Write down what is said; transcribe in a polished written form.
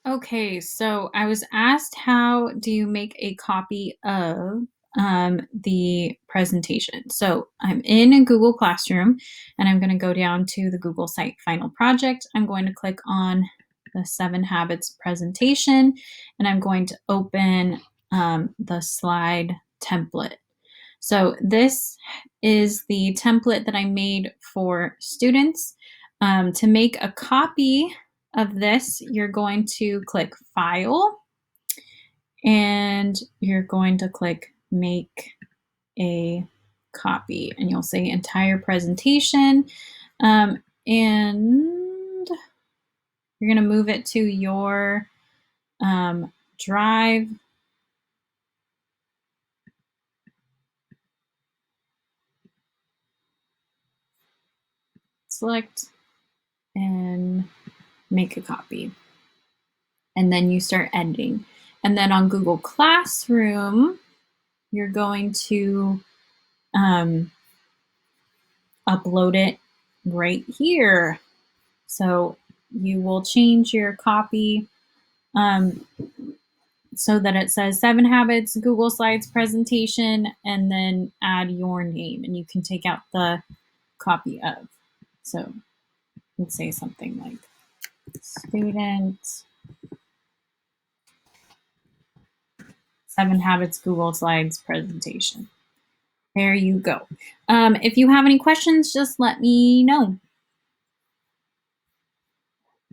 Okay, so I was asked how do you make a copy of the presentation? So I'm in a Google Classroom and I'm going to go down to the Google Site Final Project. I'm going to click on the 7 Habits presentation and I'm going to open the slide template. So this is the template that I made for students. To make a copy of this, you're going to click File and you're going to click Make a Copy, and you'll say Entire Presentation. And you're going to move it to your Drive. Select and make a copy. And then you start editing. And then on Google Classroom, you're going to upload it right here. So you will change your copy so that it says 7 Habits Google Slides presentation, and then add your name, and you can take out the copy of. So let's say something like student 7 Habits Google Slides presentation. There you go. If you have any questions, just let me know.